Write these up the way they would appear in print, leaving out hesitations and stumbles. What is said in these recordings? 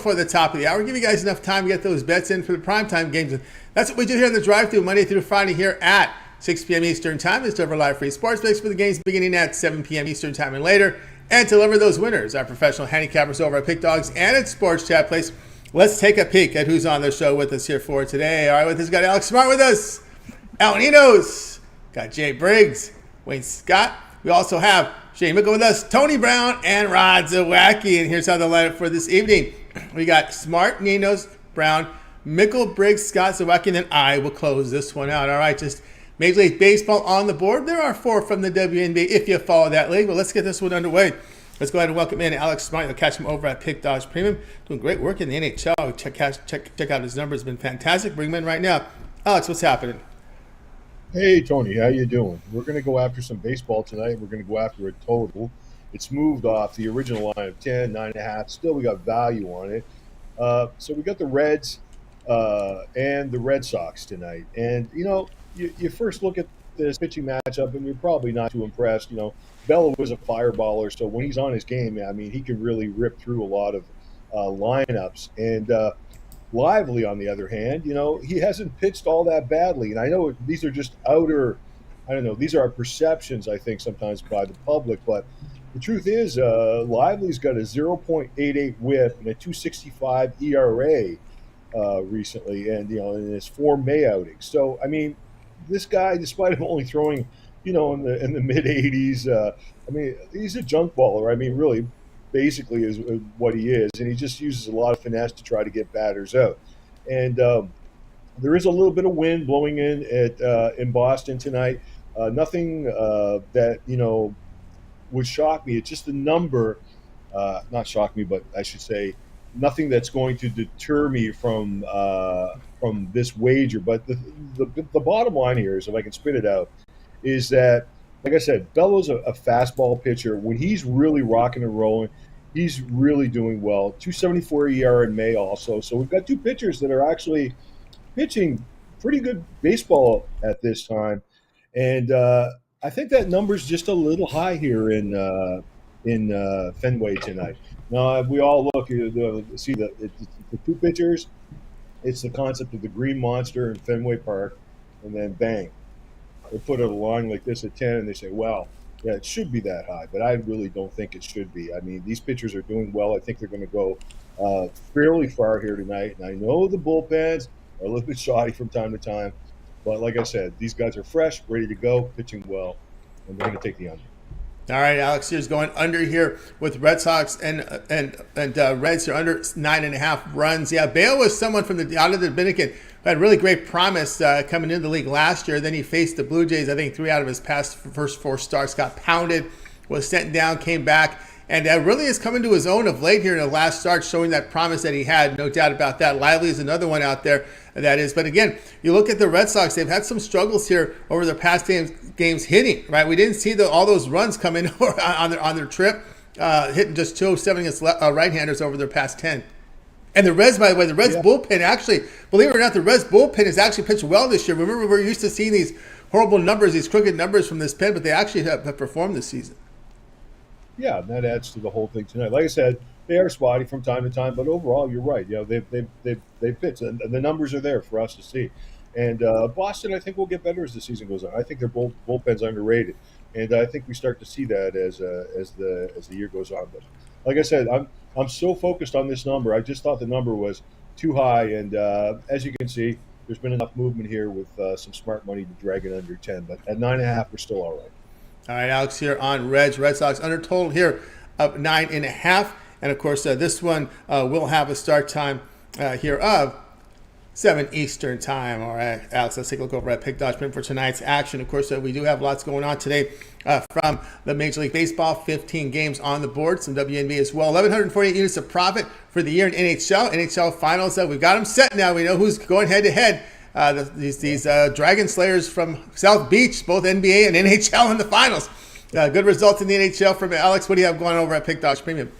before the top of the hour. Give you guys enough time to get those bets in for the primetime games. And that's what we do here in the drive-thru Monday through Friday here at 6 p.m. Eastern Time. It's deliver live free sports picks for the games beginning at 7 p.m. Eastern Time and later. And to deliver those winners, our professional handicappers over at Pick Dogs and at Sports Chat Place. Let's take a peek at who's on the show with us here for today. All right, with us, got Alex Smart with us, Ninos, got Jay Briggs, Wayne Scott. We also have Shane Mickle with us, Tony Brown, and Rod Zawacky. And here's how the lineup for this evening. We got Smart, Ninos, Brown, Mickle, Briggs, Scott, Zawacky, and then I will close this one out. All right, just Major League Baseball on the board. There are 4 from the WNBA if you follow that league. But let's get this one underway. Let's go ahead and welcome in Alex Smart. You'll catch him over at Pick Dogs Premium. Doing great work in the NHL. Check out his numbers. It's been fantastic. Bring him in right now. Alex, what's happening? Hey, Tony, how you doing? We're going to go after some baseball tonight. We're going to go after a total. It's moved off the original line of 10, 9.5. Still, we got value on it. So we got the Reds and the Red Sox tonight. And, you first look at this pitching matchup, and you're probably not too impressed. Bello was a fireballer, so when he's on his game, I mean, he can really rip through a lot of lineups. And Lively, on the other hand, he hasn't pitched all that badly. And I know these are just these are our perceptions, I think, sometimes by the public. But the truth is, Lively's got a 0.88 whip and a 2.65 ERA recently, and, in his 4 May outings. So, I mean, this guy, despite him only throwing, in the mid 80s, he's a junk baller. I mean, really, basically is what he is, and he just uses a lot of finesse to try to get batters out. And there is a little bit of wind blowing in Boston tonight. Nothing that would shock me. It's just the number, not shock me, but I should say nothing that's going to deter me from this wager. But the bottom line here is, if I can spit it out, is that, like I said, Bello's a fastball pitcher. When he's really rocking and rolling, he's really doing well. 2.74 ERA in May also. So we've got 2 pitchers that are actually pitching pretty good baseball at this time. And I think that number's just a little high here in Fenway tonight. Now, we all look at see the 2 pitchers. It's the concept of the Green Monster in Fenway Park, and then bang. They put a line like this at 10, and they say, well, yeah, it should be that high, but I really don't think it should be. I mean, these pitchers are doing well. I think they're going to go fairly far here tonight. And I know the bullpens are a little bit shoddy from time to time, but like I said, these guys are fresh, ready to go, pitching well, and they're going to take the under. All right, Alex here's going under here with Red Sox and Reds here under 9.5 runs. Yeah, Bale was someone from out of the Dominican who had really great promise coming into the league last year. Then he faced the Blue Jays. I think 3 out of his first 4 starts, got pounded, was sent down, came back, and really is coming to his own of late here in the last start, showing that promise that he had. No doubt about that. Lively is another one out there that is. But again, you look at the Red Sox, they've had some struggles here over their past games hitting, right? We didn't see all those runs come in on their trip, hitting just 207 against right-handers over their past 10. And the Reds, by the way, bullpen actually, believe it or not, the Reds bullpen has actually pitched well this year. Remember, we're used to seeing these horrible numbers, these crooked numbers from this pen, but they actually have performed this season. Yeah, and that adds to the whole thing tonight. Like I said, they are spotty from time to time, but overall, you're right. They've pitched, and the numbers are there for us to see. And Boston, I think, will get better as the season goes on. I think their bullpen's underrated, and I think we start to see that as the year goes on. But like I said, I'm so focused on this number. I just thought the number was too high, and as you can see, there's been enough movement here with some smart money to drag it under 10. But at 9.5, we're still all right. All right, Alex here on Red Sox under total here of 9.5. And, of course, this one will have a start time here of 7 Eastern time. All right, Alex, let's take a look over at Pick Dogs for tonight's action. Of course, we do have lots going on today from the Major League Baseball. 15 games on the board, some WNBA as well. 1,148 units of profit for the year in NHL. NHL Finals, we've got them set now. We know who's going head-to-head. These Dragon Slayers from South Beach, both NBA and NHL in the finals. Good results in the NHL from Alex. What do you have going over at Pick Dogs Premium?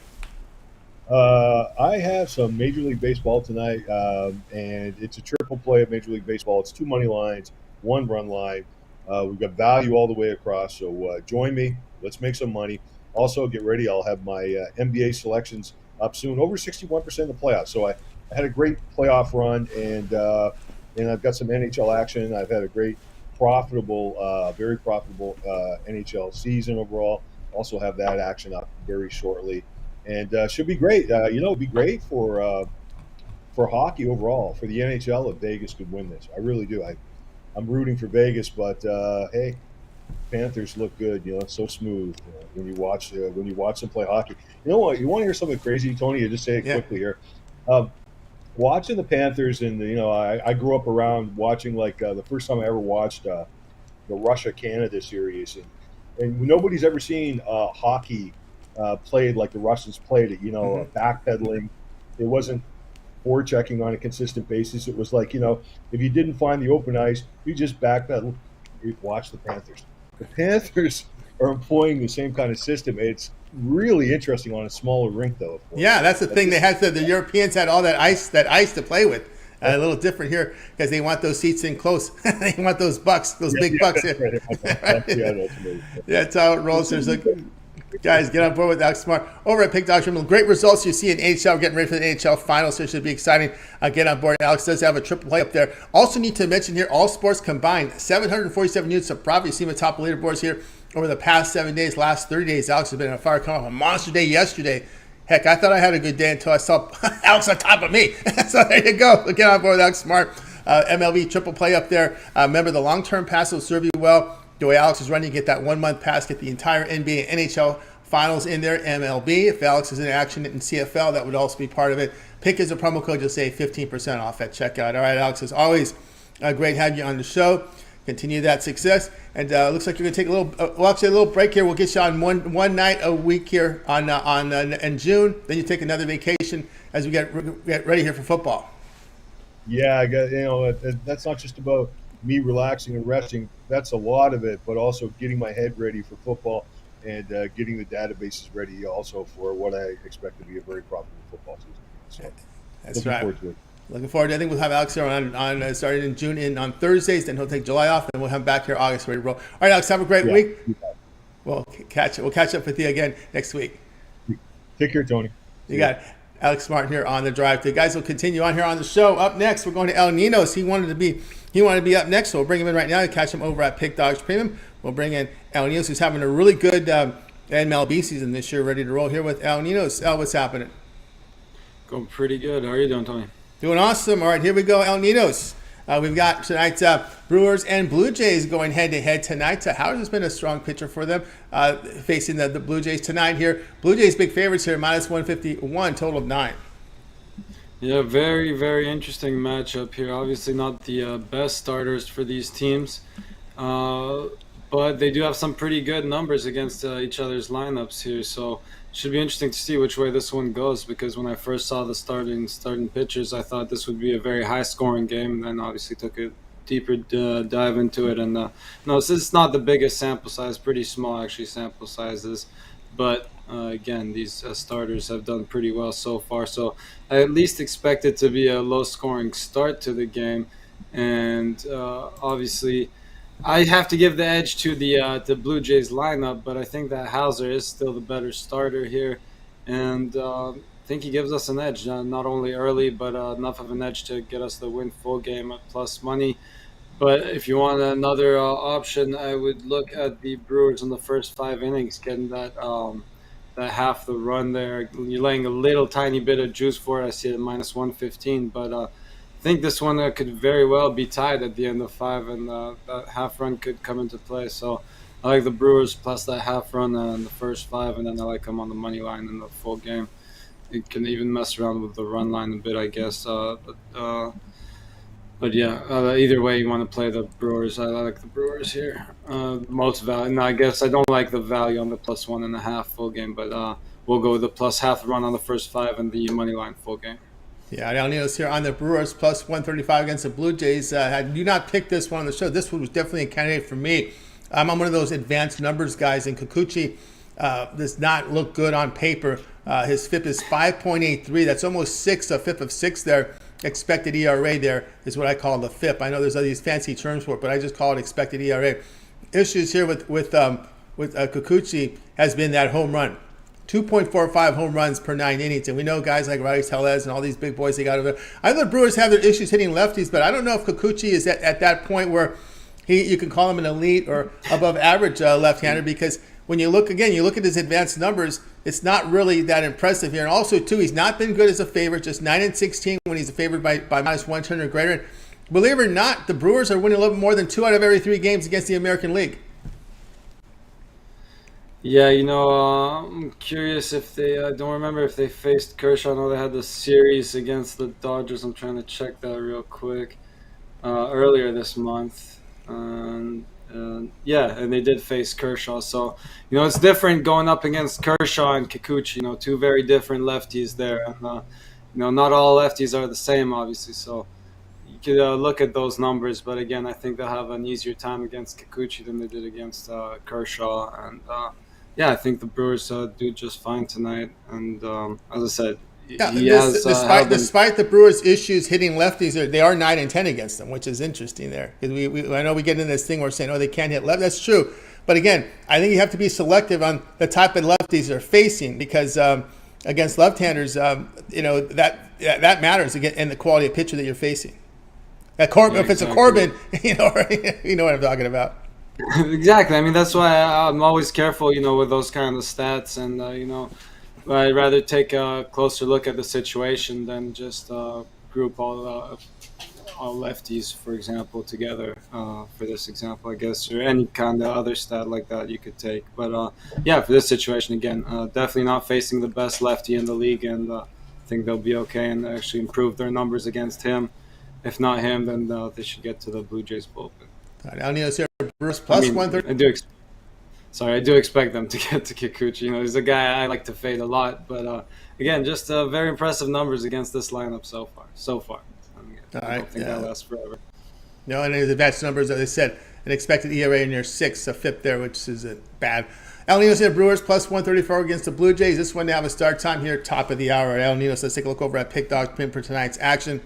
I have some Major League Baseball tonight, and it's a triple play of Major League Baseball. It's 2 money lines, 1 run line. We've got value all the way across, so join me. Let's make some money. Also, get ready. I'll have my NBA selections up soon. Over 61% in the playoffs. So I had a great playoff run, and I've got some NHL action. I've had a great, very profitable NHL season overall. Also have that action up very shortly, and should be great. It'd be great for hockey overall, for the NHL if Vegas could win this. I really do. I'm rooting for Vegas, but hey, Panthers look good. It's so smooth when you watch them play hockey. You know what? You want to hear something crazy, Tony? You just say it quickly here. Watching the Panthers, and I grew up around watching the first time I ever watched the Russia-Canada series, and nobody's ever seen hockey played like the Russians played it. Backpedaling. It wasn't forechecking on a consistent basis. It was like, if you didn't find the open ice, you just backpedal. You watch the Panthers. The Panthers are employing the same kind of system. It's really interesting on a smaller rink, though. Yeah, that's the thing. They had the Europeans had all that ice to play with. A little different here because they want those seats in close. They want those bucks, big bucks. That's right. That's amazing. That's how it rolls. There's guys, get on board with Alex Smart over at Pick Dog Terminal. Great results you see in NHL. We're getting ready for the NHL finals, so it should be exciting. Get on board. Alex does have a triple play up there. Also need to mention here, all sports combined, 747 units of profit. You see him at top of leaderboards here over the past 7 days, last 30 days. Alex has been on a fire, coming off a monster day yesterday. Heck, I thought I had a good day until I saw Alex on top of me. So there you go. Get on board with Alex Smart. MLB triple play up there. Remember, the long-term pass will serve you well. The way Alex is running, you get that 1 month pass, get the entire NBA and NHL finals in there. MLB, if Alex is in action in CFL, that would also be part of it. Pick as a promo code, you'll save 15% off at checkout. All right, Alex, as always, great to have you on the show. Continue that success. And looks like you're going to take a little break here. We'll get you on one night a week here in June. Then you take another vacation as we get ready here for football. Yeah, I got, that's not just about me relaxing and resting. That's a lot of it, but also getting my head ready for football and getting the databases ready also for what I expect to be a very profitable football season. So, that's right. Looking forward to it. I think we'll have Alex here on starting in June on Thursdays. Then he'll take July off, and we'll have him back here August ready to roll. All right, Alex, have a great week. We'll catch up with you again next week. Take care, Tony. You got it. Alex Smart here on the drive. The guys will continue on here on the show. Up next, we're going to El Ninos. He wanted to be up next, so we'll bring him in right now. You catch him over at Pick Dogs Premium. We'll bring in El Ninos, who's having a really good MLB season this year, ready to roll here with El Ninos. El, what's happening? Going pretty good. How are you doing, Tony? Doing awesome. All right, here we go, El Ninos. We've got tonight's Brewers and Blue Jays going head-to-head tonight. Howard has been a strong pitcher for them, facing the Blue Jays tonight here. Blue Jays big favorites here, minus 151, total of 9. Yeah, very, very interesting matchup here. Obviously not the best starters for these teams, but they do have some pretty good numbers against each other's lineups here. So it should be interesting to see which way this one goes, because when I first saw the starting pitchers, I thought this would be a very high-scoring game, and then obviously took a deeper dive into it. And no, this is not the biggest sample size, pretty small actually sample sizes, but again, these starters have done pretty well so far. So I at least expect it to be a low-scoring start to the game, and obviously I have to give the edge to the Blue Jays lineup, but I think that Hauser is still the better starter here, and I think he gives us an edge, not only early, but enough of an edge to get us the win full game at plus money. But if you want another option, I would look at the Brewers in the first 5 innings, getting that half the run there. You're laying a little tiny bit of juice for it. I see it at minus 115, but I think this one could very well be tied at the end of 5, and that half run could come into play. So I like the Brewers plus that half run in the first 5, and then I like them on the money line in the full game. You can even mess around with the run line a bit, I guess. But yeah, either way you want to play the Brewers. I like the Brewers here. Most value. No, I guess I don't like the value on the plus 1.5 full game, but we'll go with the plus half run on the first 5 and the money line full game. Yeah, El Ninos here on the Brewers plus 135 against the Blue Jays. I do not pick this one on the show. This one was definitely a candidate for me. I'm one of those advanced numbers guys, and Kikuchi does not look good on paper. His FIP is 5.83. That's almost 6, a FIP of 6 there. Expected ERA there is what I call the FIP. I know there's all these fancy terms for it, but I just call it expected ERA. Issues here with Kikuchi has been that home run. 2.45 home runs per 9 innings. And we know guys like Riley Tellez and all these big boys they got over there. I know the Brewers have their issues hitting lefties, but I don't know if Kikuchi is at that point where you can call him an elite or above average left-hander, because when you look at his advanced numbers, it's not really that impressive here. And also, too, he's not been good as a favorite, just 9-16 when he's a favorite by -110 or greater. And believe it or not, the Brewers are winning a little more than 2 out of every 3 games against the American League. Yeah, I'm curious if they, I don't remember if they faced Kershaw. I know they had the series against the Dodgers. I'm trying to check that real quick. Earlier this month. And they did face Kershaw. So, it's different going up against Kershaw and Kikuchi, 2 very different lefties there. And, not all lefties are the same, obviously. So you could look at those numbers. But again, I think they'll have an easier time against Kikuchi than they did against Kershaw. And, I think the Brewers do just fine tonight. And as I said, despite the Brewers' issues hitting lefties, they are 9-10 against them, which is interesting there. Because I know we get into this thing where we're saying, they can't hit left. That's true. But again, I think you have to be selective on the type of lefties they're facing, because against left-handers, that matters in the quality of pitcher that you're facing. If it's a Corbin, you know what I'm talking about. Exactly. I mean, that's why I'm always careful, with those kind of stats. And, I'd rather take a closer look at the situation than just group all lefties, for example, together for this example, I guess, or any kind of other stat like that you could take. But, for this situation, again, definitely not facing the best lefty in the league, and I think they'll be okay and actually improve their numbers against him. If not him, then they should get to the Blue Jays bullpen. Ninos here, Brewers plus 130. I do expect them to get to Kikuchi. He's a guy I like to fade a lot. But, again, just very impressive numbers against this lineup so far. I don't think that lasts forever. No, and his advanced numbers, as I said, an expected ERA near 6, a FIP there, which is bad. El Ninos here, Brewers plus 134 against the Blue Jays. This one to have a start time here, top of the hour. El Ninos, let's take a look over at Pick Dog Print for tonight's action.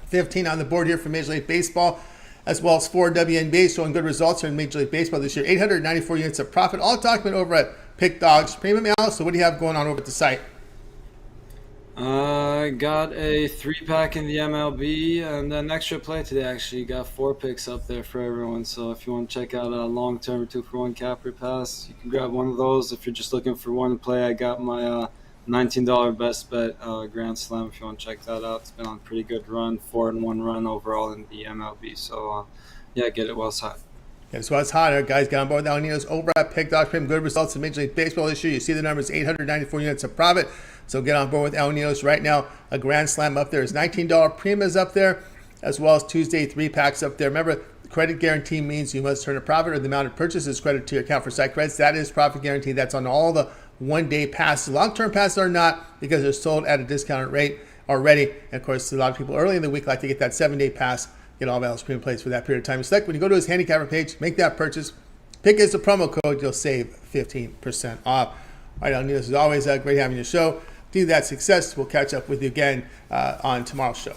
15 on the board here for Major League Baseball, as well as 4 WNBA, showing good results here in Major League Baseball this year. 894 units of profit, all documented over at Pick Dogs Premium. So what do you have going on over at the site? I got a 3-pack in the MLB and an extra play today. Actually, got 4 picks up there for everyone. So if you want to check out a long-term 2-for-1 capper pass, you can grab one of those. If you're just looking for one play, I got my $19 best bet Grand Slam. If you want to check that out, it's been on a pretty good run, 4-1 run overall in the MLB. So get it while it's hot. So it's hot. Guys, get on board with El Ninos over at Pick Dog Premium. Good results in Major League Baseball this year. You see the numbers, 894 units of profit. So get on board with El Ninos right now. A Grand Slam up there is $19 Primas up there, as well as Tuesday 3-packs up there. Remember, the credit guarantee means you must turn a profit, or the amount of purchases credit to your account for site credits. That is profit guarantee. That's on all the one-day passes. Long-term passes are not, because they're sold at a discounted rate already. And of course, a lot of people early in the week like to get that 7-day pass, get all Val's premium plays for that period of time. Select when you go to his handicapper page, make that purchase. Pick as the promo code, you'll save 15% off. All right, El Ninos, as always, great having your show. Do that success. We'll catch up with you again on tomorrow's show.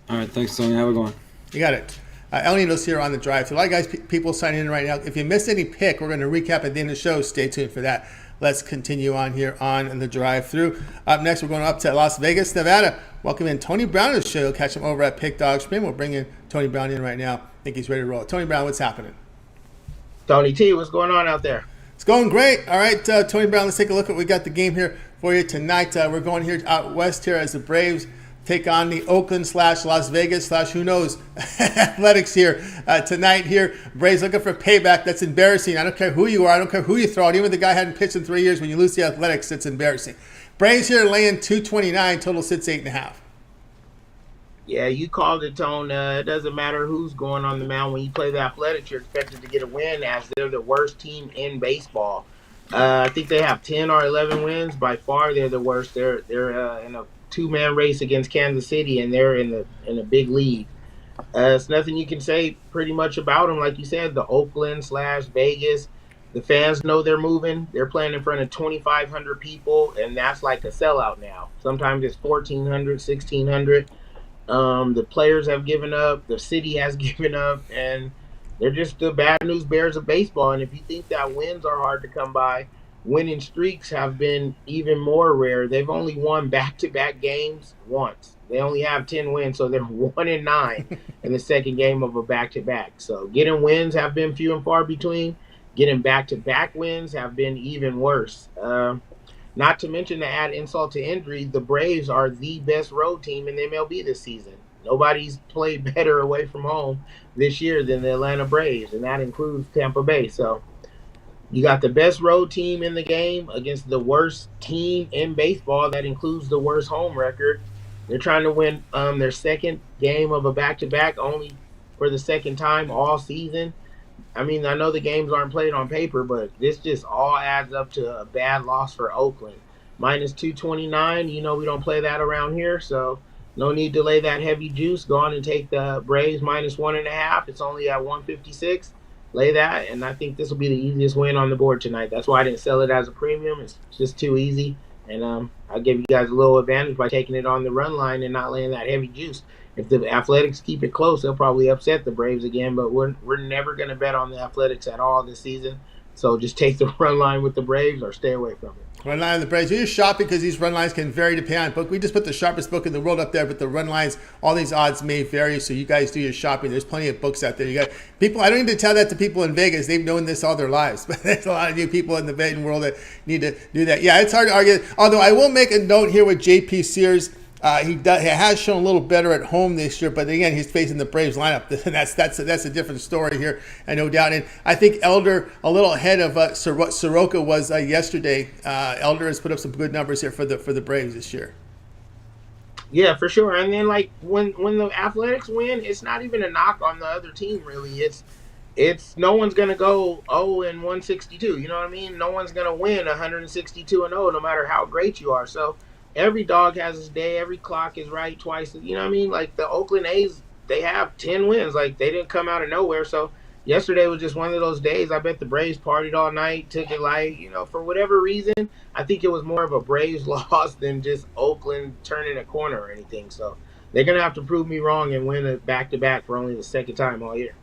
All right, thanks, Tony. Have a good one. You got it. El Ninos here on the drive. So a lot of guys, people signing in right now. If you missed any pick, we're going to recap at the end of the show. Stay tuned for that. Let's continue on here on the drive-through. Up next, we're going up to Las Vegas, Nevada. Welcome in Tony Brown to the show. Catch him over at Pick Dog Spin. We'll bring in Tony Brown in right now. I think he's ready to roll. Tony Brown, what's happening? Tony T, what's going on out there? It's going great. All right, Tony Brown, let's take a look at we got the game here for you tonight. We're going here out west here as the Braves take on the Oakland/Las Vegas/who knows Athletics here tonight here. Braves looking for payback. That's embarrassing. I don't care who you are. I don't care who you throw out. Even if the guy hadn't pitched in 3 years, when you lose the Athletics, it's embarrassing. Braves here laying 229. Total sits 8.5. Yeah, you called it, Tone. It doesn't matter who's going on the mound. When you play the Athletics, you're expected to get a win, as they're the worst team in baseball. I think they have 10 or 11 wins. By far, they're the worst. They're in a 2-man race against Kansas City, and they're in a big lead. It's nothing you can say pretty much about them. Like you said, the Oakland/Vegas, the fans know they're moving. They're playing in front of 2,500 people, and that's like a sellout now. Sometimes it's 1,400, 1,600. The players have given up. The city has given up, and they're just the bad news bears of baseball. And if you think that wins are hard to come by, winning streaks have been even more rare. They've only won back-to-back games once. They only have 10 wins, so they're 1-9 in the second game of a back-to-back. So getting wins have been few and far between. Getting back-to-back wins have been even worse. Not to mention, to add insult to injury, the Braves are the best road team in the MLB this season. Nobody's played better away from home this year than the Atlanta Braves, and that includes Tampa Bay. So you got the best road team in the game against the worst team in baseball. That includes the worst home record. They're trying to win their second game of a back-to-back only for the second time all season. I mean, I know the games aren't played on paper, but this just all adds up to a bad loss for Oakland. Minus 229, we don't play that around here, so no need to lay that heavy juice. Go on and take the Braves minus 1.5. It's only at 156. Lay that, and I think this will be the easiest win on the board tonight. That's why I didn't sell it as a premium. It's just too easy, and I'll give you guys a little advantage by taking it on the run line and not laying that heavy juice. If the Athletics keep it close, they'll probably upset the Braves again, but we're never going to bet on the Athletics at all this season. So just take the run line with the Braves or stay away from it. Run line of the Braves. You're just shopping because these run lines can vary depending on book. We just put the sharpest book in the world up there, but the run lines, all these odds may vary. So you guys do your shopping. There's plenty of books out there. You got people. I don't need to tell that to people in Vegas. They've known this all their lives. But there's a lot of new people in the betting world that need to do that. Yeah, it's hard to argue. Although I will make a note here with J.P. Sears. He has shown a little better at home this year, but again, he's facing the Braves lineup. That's a different story here, and no doubt. And I think Elder a little ahead of what Soroka was yesterday. Elder has put up some good numbers here for the Braves this year. Yeah, for sure. And then when the Athletics win, it's not even a knock on the other team really. It's no one's gonna go 0-162. You know what I mean? No one's gonna win 162-0, no matter how great you are. So every dog has his day. Every clock is right twice. You know what I mean? Like the Oakland A's, they have 10 wins. Like they didn't come out of nowhere. So yesterday was just one of those days. I bet the Braves partied all night, took it light. For whatever reason, I think it was more of a Braves loss than just Oakland turning a corner or anything. So they're going to have to prove me wrong and win a back-to-back for only the second time all year.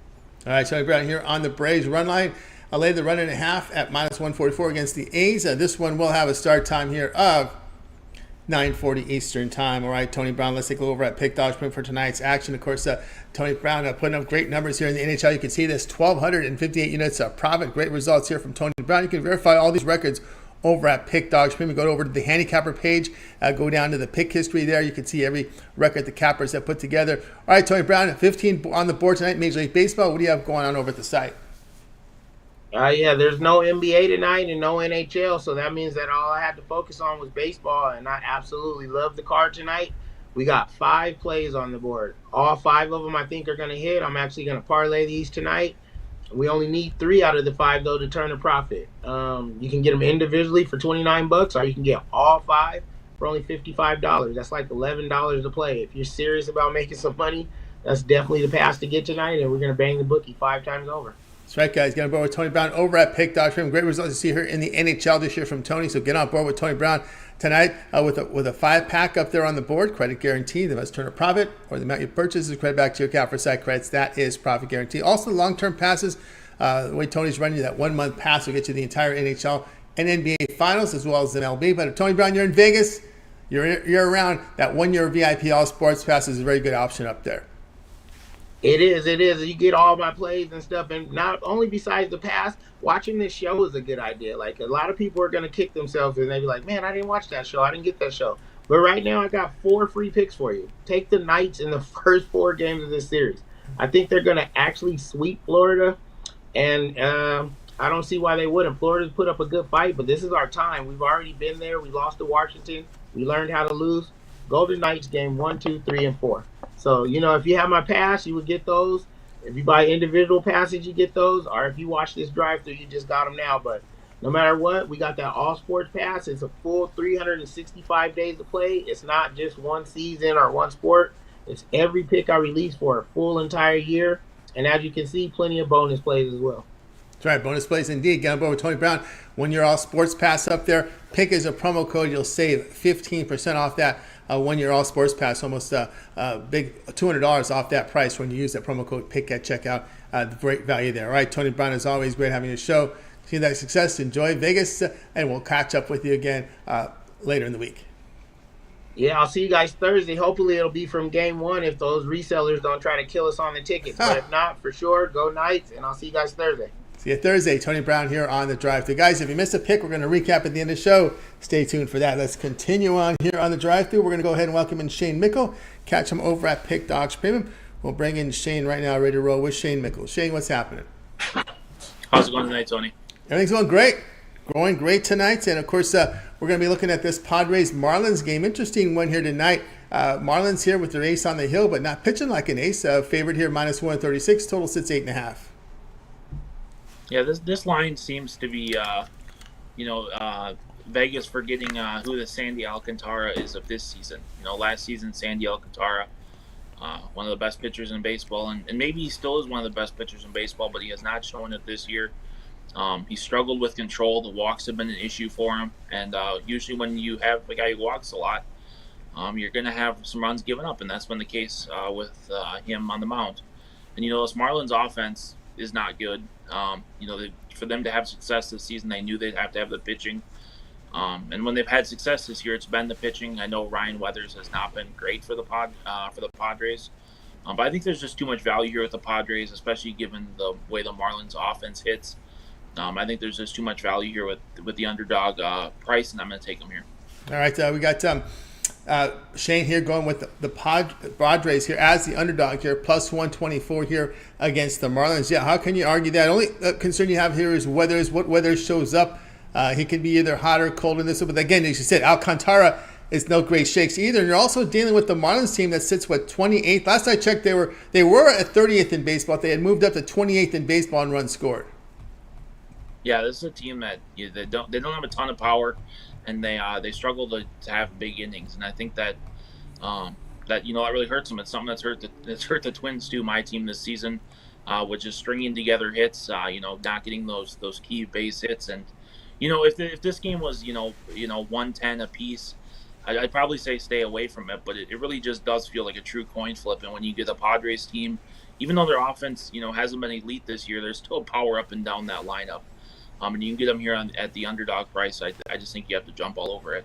All right, Tony Brown here on the Braves run line. I laid the run and a half at minus 144 against the A's. This one will have a start time here of 9:40 Eastern time. All right, Tony Brown, let's take a look over at Pick Dodge Print for tonight's action. Of course, Tony Brown putting up great numbers here in the NHL. You can see this 1,258 units of profit. Great results here from Tony Brown. You can verify all these records over at Pick Dodge Print. Go over to the handicapper page, go down to the pick history there. You can see every record the cappers have put together. All right, Tony Brown, 15 on the board tonight, Major League Baseball. What do you have going on over at the site? Yeah, there's no NBA tonight and no NHL, so that means that all I had to focus on was baseball, and I absolutely love the card tonight. We got 5 plays on the board. All 5 of them I think are going to hit. I'm actually going to parlay these tonight. We only need 3 out of the 5, though, to turn a profit. You can get them individually for $29, or you can get all 5 for only $55. That's like $11 to play. If you're serious about making some money, that's definitely the pass to get tonight, and we're going to bang the bookie 5 times over. That's right, guys. Get on board with Tony Brown over at Pick Dodge Print. Great results to see here in the NHL this year from Tony. So get on board with Tony Brown tonight with a 5-pack up there on the board. Credit guarantee. The best turn of profit or the amount you purchase is credit back to your account for site credits. That is profit guarantee. Also, long-term passes. The way Tony's running you, that 1-month pass will get you the entire NHL and NBA Finals as well as the MLB. But if Tony Brown, you're in Vegas, you're around, that 1-year VIP All Sports Pass is a very good option up there. It is. You get all my plays and stuff. And not only besides the pass, watching this show is a good idea. Like, a lot of people are going to kick themselves and they be like, man, I didn't watch that show. I didn't get that show. But right now, I got 4 free picks for you. Take the Knights in the first 4 games of this series. I think they're going to actually sweep Florida. And I don't see why they wouldn't. Florida's put up a good fight, but this is our time. We've already been there. We lost to Washington. We learned how to lose. Golden Knights game 1, 2, 3, and 4. So, if you have my pass, you would get those. If you buy individual passes, you get those. Or if you watch this drive-through, you just got them now. But no matter what, we got that all-sports pass. It's a full 365 days to play. It's not just one season or one sport. It's every pick I release for a full entire year. And as you can see, plenty of bonus plays as well. That's right, bonus plays indeed. Get on board with Tony Brown. When you're all sports pass up there, pick as a promo code. You'll save 15% off that 1-year all sports pass. Almost big $200 off that price when you use that promo code PICK at checkout. Great value there. All right, Tony Brown, as always, great having your show. See that success. Enjoy Vegas, and we'll catch up with you again later in the week. Yeah, I'll see you guys Thursday. Hopefully it'll be from game one if those resellers don't try to kill us on the tickets. But if not, for sure, go Knights, and I'll see you guys Thursday. See you Thursday. Tony Brown here on the Drive Thru. Guys, if you missed a pick, we're going to recap at the end of the show. Stay tuned for that. Let's continue on here on the Drive Thru. We're going to go ahead and welcome in Shane Mickle. Catch him over at Pick Dogs Premium. We'll bring in Shane right now, ready to roll with Shane Mickle. Shane, what's happening? How's it going tonight, Tony? Everything's going great. Going great tonight. And, of course, we're going to be looking at this Padres-Marlins game. Interesting one here tonight. Marlins here with their ace on the hill, but not pitching like an ace. Favorite here, minus 136. Total sits 8.5. Yeah, this line seems to be, Vegas forgetting who the Sandy Alcantara is of this season. Last season, Sandy Alcantara, one of the best pitchers in baseball, and maybe he still is one of the best pitchers in baseball, but he has not shown it this year. He struggled with control. The walks have been an issue for him, and usually when you have a guy who walks a lot, you're going to have some runs given up, and that's been the case with him on the mound. And this Marlins offense is not good. For them to have success this season, they knew they'd have to have the pitching. And when they've had success this year, it's been the pitching. I know Ryan Weathers has not been great for the Padres, but I think there's just too much value here with the Padres, especially given the way the Marlins offense hits. I think there's just too much value here with the underdog price, and I'm going to take them here. All right, we got Shane here going with the Padres here as the underdog here, plus 124 here against the Marlins. Yeah, how can you argue that? Only concern you have here is Weathers. What Weathers shows up. He can be either hot or cold in this. But again, as you said, Alcantara is no great shakes either. And you're also dealing with the Marlins team that sits, 28th? Last I checked, they were at 30th in baseball. They had moved up to 28th in baseball in runs scored. Yeah, this is a team that they don't have a ton of power, and they struggle to have big innings. And I think that that really hurts them. It's something that's hurt the Twins too. My team this season, which is stringing together hits. Not getting those key base hits. And if this game was 110 apiece, I'd probably say stay away from it. But it really just does feel like a true coin flip. And when you get the Padres team, even though their offense hasn't been elite this year, there's still power up and down that lineup. And you can get them here at the underdog price. I just think you have to jump all over it.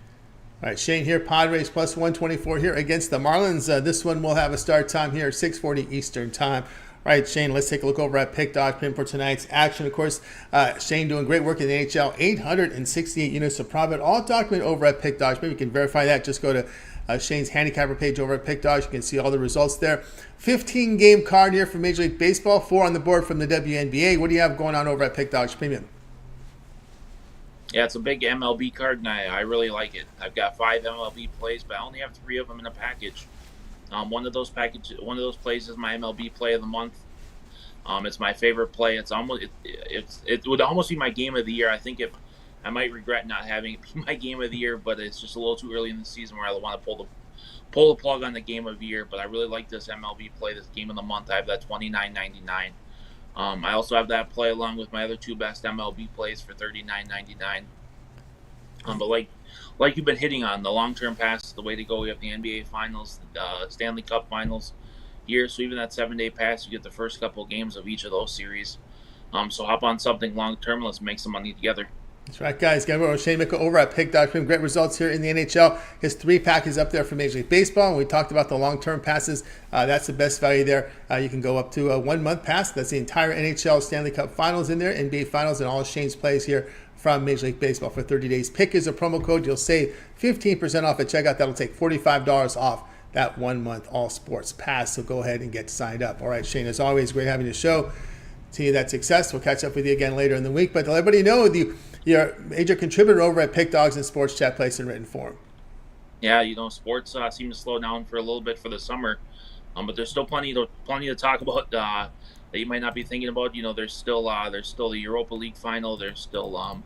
All right, Shane here, Padres plus 124 here against the Marlins. This one will have a start time here at 6:40 Eastern time. All right, Shane, let's take a look over at Pick Dog Pin for tonight's action. Of course, Shane doing great work in the NHL, 868 units of profit, all documented over at Pick Dogs. Maybe you can verify that. Just go to Shane's handicapper page over at Pick Dogs. You can see all the results there. 15-game card here for Major League Baseball, 4 on the board from the WNBA. What do you have going on over at Pick Dogs Premium? Yeah, it's a big MLB card, and I really like it. I've got 5 MLB plays, but I only have 3 of them in a package. One of those plays is my MLB play of the month. It's my favorite play. It would almost be my game of the year. I think I might regret not having it be my game of the year, but it's just a little too early in the season where I want to pull the plug on the game of the year. But I really like this MLB play, this game of the month. I have that $29.99. I also have that play along with my other 2 best MLB plays for $39.99. But like you've been hitting on, the long-term pass is the way to go. We have the NBA Finals, the Stanley Cup Finals here. So even that 7-day pass, you get the first couple of games of each of those series. So hop on something long-term. Let's make some money together. That's right, guys. Shane Mickle over at Pick.com. Great results here in the NHL. His 3-pack is up there for Major League Baseball. And we talked about the long-term passes. That's the best value there. You can go up to a 1-month pass. That's the entire NHL Stanley Cup Finals in there, NBA Finals, and all of Shane's plays here from Major League Baseball for 30 days. Pick is a promo code. You'll save 15% off at checkout. That'll take $45 off that 1-month all sports pass. So go ahead and get signed up. All right, Shane, as always, great having you show. To you that success. We'll catch up with you again later in the week. But to let everybody know, you're a major contributor over at Pick Dogs and Sports Chat Place in written form. Yeah, sports seem to slow down for a little bit for the summer, but there's still plenty to talk about that you might not be thinking about. There's still the Europa League final. There's still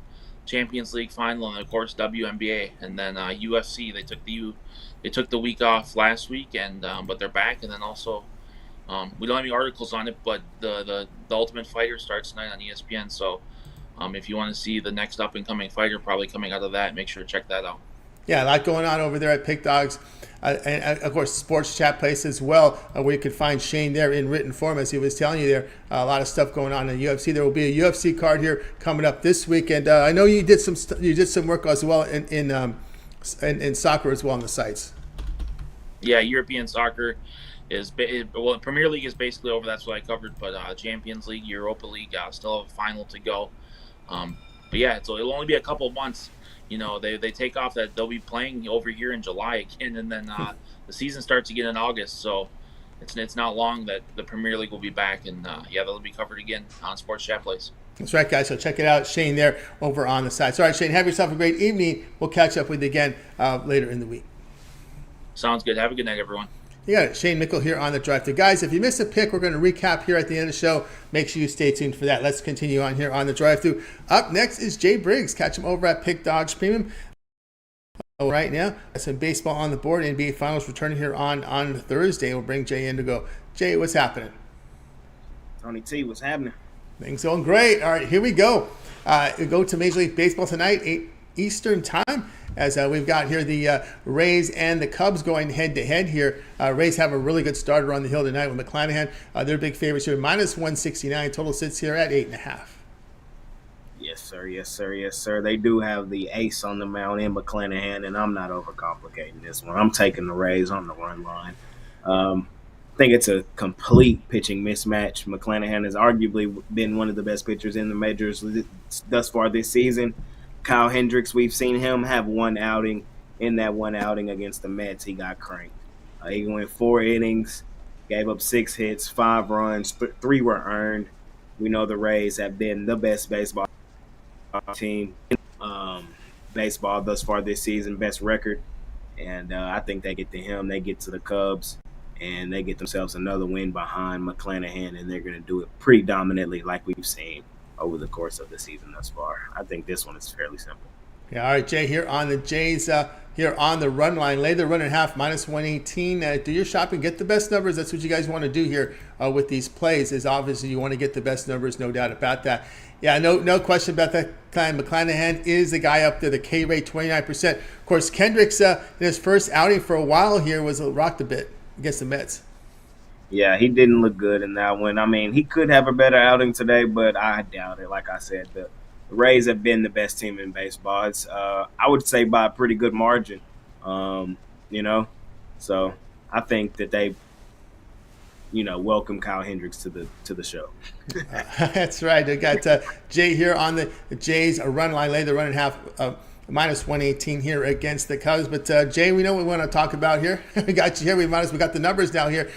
Champions League final, and of course WNBA, and then UFC. They took the week off last week, and but they're back, and then also. We don't have any articles on it, but the Ultimate Fighter starts tonight on ESPN. So if you want to see the next up-and-coming fighter probably coming out of that, make sure to check that out. Yeah, a lot going on over there at Pick Dogs. And of course, Sports Chat Place as well, where you can find Shane there in written form, as he was telling you there. A lot of stuff going on in the UFC. There will be a UFC card here coming up this week, and I know you did some work as well in soccer as well on the sites. Yeah, European soccer well, Premier League is basically over. That's what I covered. But Champions League, Europa League, still have a final to go. But yeah, so it'll only be a couple of months. They take off that they'll be playing over here in July again, and then the season starts again in August. So it's not long that the Premier League will be back, and they'll be covered again on Sports Chat Place. That's right, guys. So check it out, Shane there over on the side. So, all right, Shane, have yourself a great evening. We'll catch up with you again later in the week. Sounds good. Have a good night, everyone. You got it. Shane Mickle here on the Drive Thru. Guys, if you missed a pick, we're going to recap here at the end of the show. Make sure you stay tuned for that. Let's continue on here on the Drive Thru. Up next is Jay Briggs. Catch him over at Pick Dogs Premium. Right now, some baseball on the board. NBA Finals returning here on Thursday. We'll bring Jay in to go. Jay, what's happening? Tony T, what's happening? Things going great. All right, here we go. We go to Major League Baseball tonight, 8 Eastern time. As we've got here the Rays and the Cubs going head-to-head here. Rays have a really good starter on the hill tonight with McClanahan. They're big favorites here. Minus 169. Total sits here at 8.5. Yes, sir. Yes, sir. Yes, sir. They do have the ace on the mound in McClanahan, and I'm not overcomplicating this one. I'm taking the Rays on the run line. I think it's a complete pitching mismatch. McClanahan has arguably been one of the best pitchers in the majors thus far this season. Kyle Hendricks, we've seen him have one outing. In that one outing against the Mets, he got cranked. He went 4 innings, gave up 6 hits, 5 runs, 3 were earned. We know the Rays have been the best baseball team in baseball thus far this season, best record. And I think they get to him. They get to the Cubs, and they get themselves another win behind McClanahan, and they're going to do it pretty dominantly like we've seen over the course of the season thus far. I think this one is fairly simple. Yeah, all right, Jay, here on the Jays, here on the run line. Lay the run and a half, minus 118. Do your shopping, get the best numbers. That's what you guys want to do here with these plays, is obviously you want to get the best numbers, no doubt about that. Yeah, no question about that. McClanahan is the guy up there, the K rate, 29%. Of course, Kendricks, in his first outing for a while here, was rocked a bit against the Mets. Yeah, he didn't look good in that one. I mean, he could have a better outing today, but I doubt it. Like I said, the Rays have been the best team in baseball. It's, I would say, by a pretty good margin, So I think that they, welcome Kyle Hendricks to the show. That's right. I got Jay here on the Jays, a run line, lay the run and half, minus 118 here against the Cubs. But Jay, we know what we want to talk about here. We got you here. We got the numbers down here.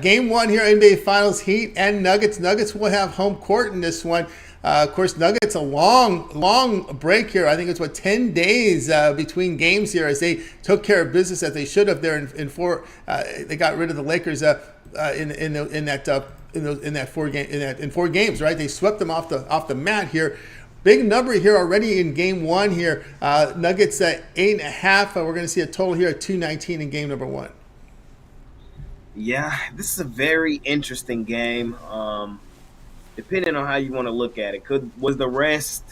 Game 1 here, NBA Finals, Heat and Nuggets. Nuggets will have home court in this one. Of course, Nuggets, a long break here. I think it's 10 days between games here, as they took care of business as they should have there in 4. They got rid of the Lakers in 4 games, right? They swept them off the mat here. Big number here already in game 1 here. Nuggets at 8.5. We're going to see a total here at 219 in game number 1. Yeah, this is a very interesting game. Depending on how you want to look at it, was the rest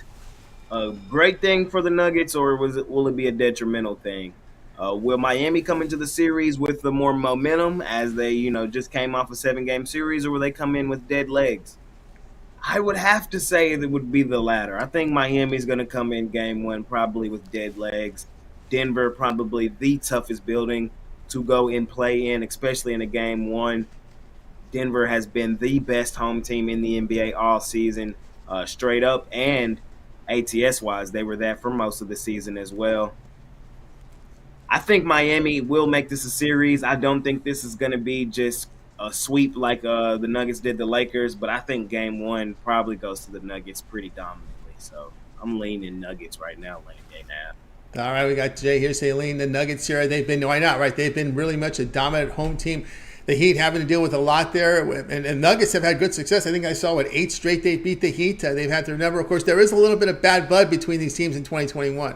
a great thing for the Nuggets, or will it be a detrimental thing? Will Miami come into the series with the more momentum, as they just came off a 7-game series, or will they come in with dead legs? I would have to say it would be the latter. I think Miami's going to come in game 1 probably with dead legs. Denver probably the toughest building to go and play in, especially in a game 1. Denver has been the best home team in the NBA all season, straight up, and ATS-wise, they were that for most of the season as well. I think Miami will make this a series. I don't think this is going to be just a sweep like the Nuggets did the Lakers, but I think game 1 probably goes to the Nuggets pretty dominantly. So I'm leaning Nuggets right now, laying 8.5. All right, we got Jay here saying leaning the Nuggets here. They've been, why not, right? They've been really much a dominant home team. The Heat having to deal with a lot there, and Nuggets have had good success. I think I saw 8 straight they beat the Heat. They've had their number. Of course, there is a little bit of bad blood between these teams in 2021.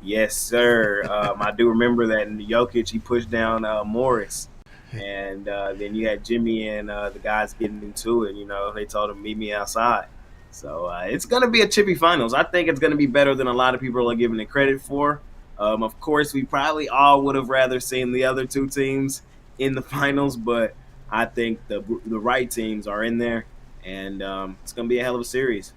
Yes, sir. I do remember that in Jokic, he pushed down Morris. And then you had Jimmy and the guys getting into it. They told him, meet me outside. So it's going to be a chippy finals. I think it's going to be better than a lot of people are giving it credit for. Of course, we probably all would have rather seen the other two teams in the finals, but I think the right teams are in there, and it's going to be a hell of a series.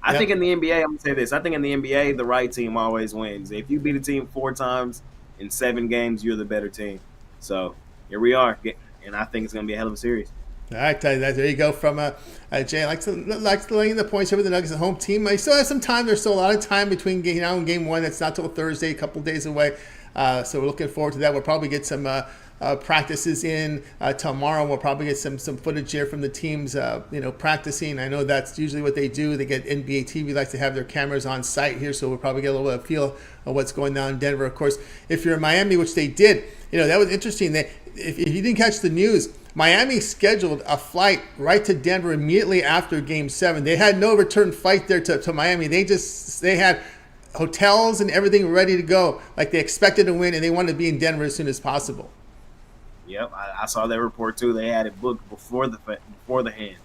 I think Yep. in the NBA, I'm going to say this. I think in the NBA, the right team always wins. If you beat a team 4 times in 7 games, you're the better team. So here we are, and I think it's going to be a hell of a series. All right, there you go from Jay. Likes to laying the points over the Nuggets, the home team. I still have some time. There's still a lot of time between now and game one. That's not till Thursday, a couple days away. So we're looking forward to that. We'll probably get some practices in tomorrow. We'll probably get some footage here from the teams, practicing. I know that's usually what they do. They get NBA TV likes to have their cameras on site here, so we'll probably get a little bit of feel of what's going on in Denver. Of course, if you're in Miami, which they did, that was interesting. If you didn't catch the news, Miami scheduled a flight right to Denver immediately after Game 7. They had no return flight there to Miami. They had hotels and everything ready to go, like they expected to win, and they wanted to be in Denver as soon as possible. Yep, I saw that report too. They had it booked before the hand.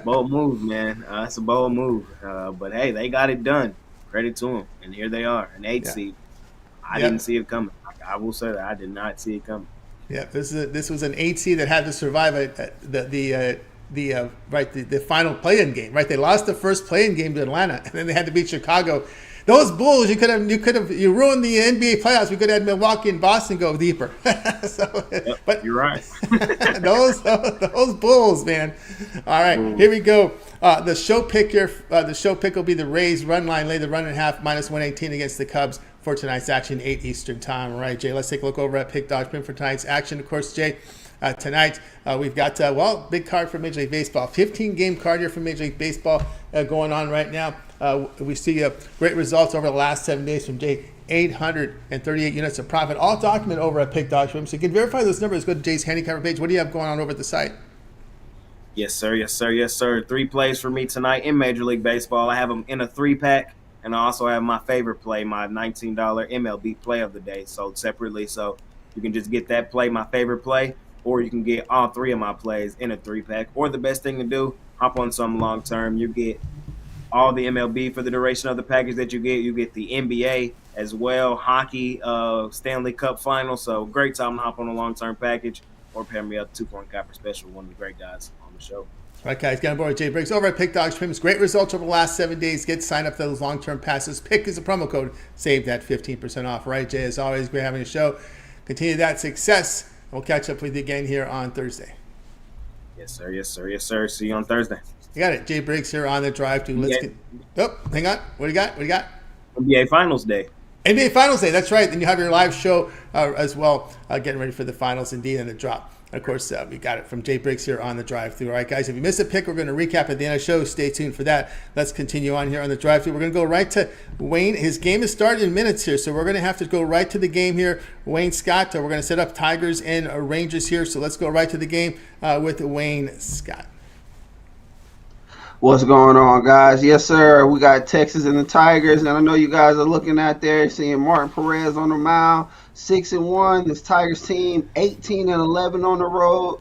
Bold move, man. That's a bold move. But hey, they got it done. Credit to them, and here they are, an 8 seed. I didn't see it coming. I will say that I did not see it coming. Yeah, this was an 8 seed that had to survive the final play-in game. Right, they lost the first play-in game to Atlanta, and then they had to beat Chicago. Those Bulls, you ruined the NBA playoffs. We could have had Milwaukee and Boston go deeper. But you're right. those Bulls, man. All right, Here we go. The show pick here. The show pick will be the Rays run line. Lay the run and a half -118 against the Cubs for tonight's action, 8 Eastern time. All right, Jay. Let's take a look over at Pick Dodge Pin for tonight's action. Of course, Jay. Tonight, we've got, big card for Major League Baseball. 15-game card here for Major League Baseball going on right now. We see great results over the last 7 days from Jay. 838 units of profit, all documented over at Pick Dodge Pin. So you can verify those numbers. Go to Jay's handicapper page. What do you have going on over at the site? Yes, sir. Yes, sir. Yes, sir. 3 plays for me tonight in Major League Baseball. I have them in a 3-pack. And I also have my favorite play, my $19 MLB play of the day, sold separately. So you can just get that play, my favorite play, or you can get all 3 of my plays in a 3-pack. Or the best thing to do, hop on some long term. You get all the MLB for the duration of the package that you get. You get the NBA as well, hockey, Stanley Cup final. So great time to hop on a long term package or pair me up 2-point copper special, one of the great guys on the show. All right, guys, get on board with Jay Briggs over at Pick Dodge Trims. Great results over the last 7 days. Get signed up for those long-term passes. Pick is a promo code. Save that 15% off. All right, Jay, as always, great having a show. Continue that success. We'll catch up with you again here on Thursday. Yes, sir. Yes, sir. Yes, sir. See you on Thursday. You got it. Jay Briggs here on the drive to. Hang on. What do you got? NBA Finals Day. NBA Finals Day. That's right. Then you have your live show as well, getting ready for the finals indeed and the drop. And of course, we got it from Jay Briggs here on the drive-thru. All right, guys, if you missed a pick, we're going to recap at the end of the show. Stay tuned for that. Let's continue on here on the drive-thru. We're going to go right to Wayne. His game is starting in minutes here, so we're going to have to go right to the game here. Wayne Scott, we're going to set up Tigers and Rangers here, so let's go right to the game with Wayne Scott. What's going on, guys? Yes, sir. We got Texas and the Tigers, and I know you guys are looking out there seeing Martin Perez on the mound, 6-1. This Tigers team 18-11 on the road.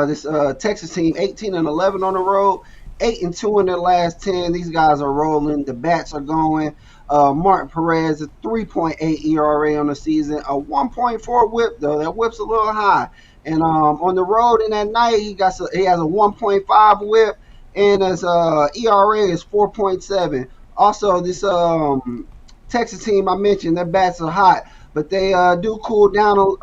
This Texas team 18-11 on the road, 8-2 in their last 10. These guys are rolling. The bats are going. Martin Perez, a 3.8 ERA on the season, a 1.4 WHIP though. That WHIP's a little high. And on the road in that night, he has a 1.5 WHIP. And his ERA is 4.7. Also, this Texas team I mentioned, their bats are hot, but they do cool down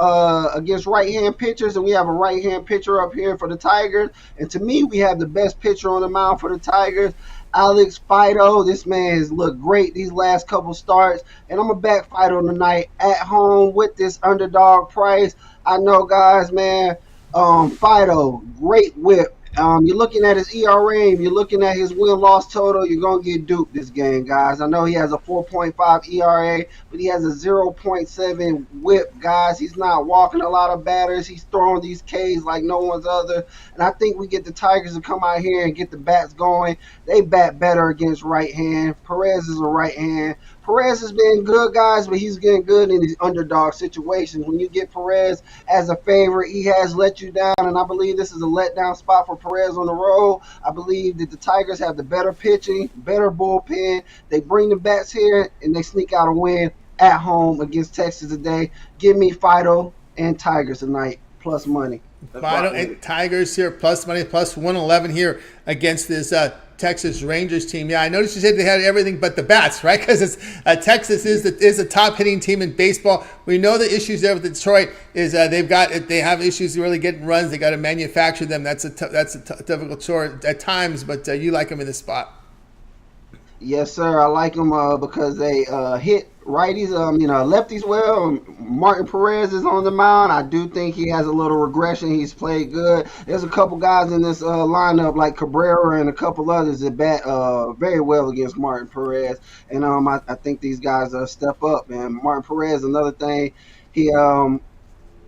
against right-hand pitchers, and we have a right-hand pitcher up here for the Tigers. And to me, we have the best pitcher on the mound for the Tigers, Alex Fido. This man has looked great these last couple starts, and I'm going to back Fido tonight at home with this underdog price. I know, guys, man, Fido, great whip. You're looking at his ERA, you're looking at his win-loss total, you're going to get duped this game, guys. I know he has a 4.5 ERA, but he has a 0.7 whip, guys. He's not walking a lot of batters. He's throwing these Ks like no one's other. And I think we get the Tigers to come out here and get the bats going. They bat better against right hand. Perez is a right hand. Perez has been good, guys, but he's getting good in these underdog situations. When you get Perez as a favorite, he has let you down, and I believe this is a letdown spot for Perez on the road. I believe that the Tigers have the better pitching, better bullpen. They bring the bats here, and they sneak out a win at home against Texas today. Give me Fido and Tigers tonight, plus money. Fido and Tigers here, plus money, plus 111 here against this Texas Rangers team. Yeah, I noticed you said they had everything but the bats, right? Because Texas is the top hitting team in baseball. We know the issues there with Detroit is they have issues really getting runs. They got to manufacture them. That's a difficult chore at times, but you like them in this spot. Yes, sir. I like them because they hit righties, lefties well. Martin Perez is on the mound. I do think he has a little regression. He's played good. There's a couple guys in this lineup like Cabrera and a couple others that bat very well against Martin Perez. And I think these guys step up. And Martin Perez, another thing, he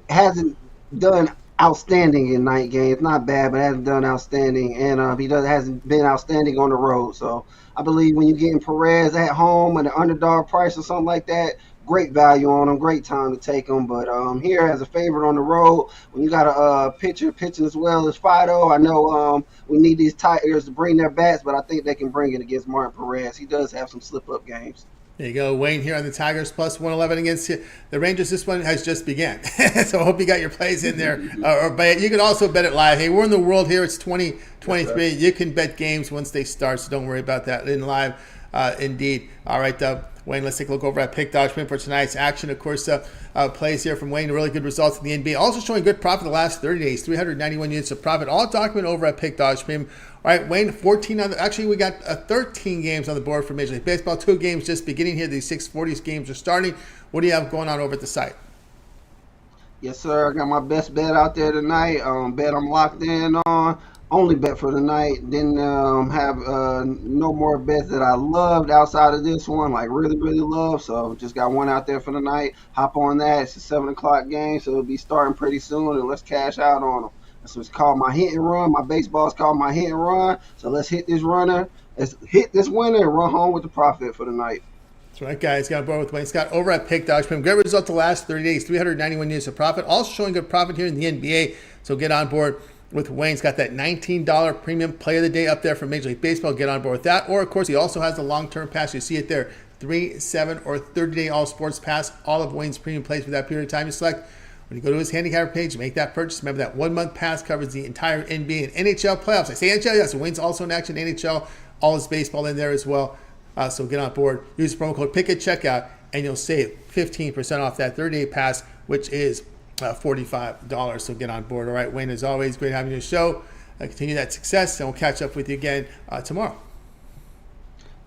hasn't done outstanding in night games. Not bad, but hasn't done outstanding. And he hasn't been outstanding on the road. So I believe when you're getting Perez at home at an underdog price or something like that, great value on him, great time to take him. But here as a favorite on the road, when you got a pitcher pitching as well as Fido, I know we need these Tigers to bring their bats, but I think they can bring it against Martin Perez. He does have some slip-up games. There you go, Wayne here on the Tigers, plus 111 against the Rangers. This one has just began. So I hope you got your plays in there. Or bet. You can also bet it live. Hey, we're in the world here. It's 2023. Yes, you can bet games once they start, so don't worry about that in live. Indeed. All right, Wayne, let's take a look over at Pick Dodge for tonight's action. Of course, plays here from Wayne, really good results in the NBA. Also showing good profit the last 30 days, 391 units of profit. All documented over at Pick Dodge Premium. All right, Wayne, 14 on actually we got 13 games on the board for Major League Baseball. 2 games just beginning here. These 640s games are starting. What do you have going on over at the site? Yes, sir. I got my best bet out there tonight. Bet I'm locked in on. Only bet for the night. Didn't have no more bets that I loved outside of this one, like really, really love. So just got one out there for the night. Hop on that. It's a 7 o'clock game, so it'll be starting pretty soon, and let's cash out on them. So it's called my hit and run. My baseball's called my hit and run. So let's hit this runner. Let's hit this winner and run home with the profit for the night. That's right, guys. Got on board with Wayne Scott over at Pick Dodge Premium. Great result the last 30 days, 391 units of profit. Also showing good profit here in the NBA. So get on board with Wayne. He's got that $19 premium play of the day up there for Major League Baseball. Get on board with that. Or, of course, he also has the long-term pass. You see it there, 3, 7, or 30-day all-sports pass. All of Wayne's premium plays for that period of time you select. When you go to his handicapper page, make that purchase. Remember that 1-month pass covers the entire NBA and NHL playoffs. I say NHL, yes. Wayne's also in action, NHL, all his baseball in there as well. So get on board. Use the promo code PICK at checkout, and you'll save 15% off that 30-day pass, which is $45. So get on board. All right, Wayne, as always, great having you on the show. Continue that success, and we'll catch up with you again tomorrow.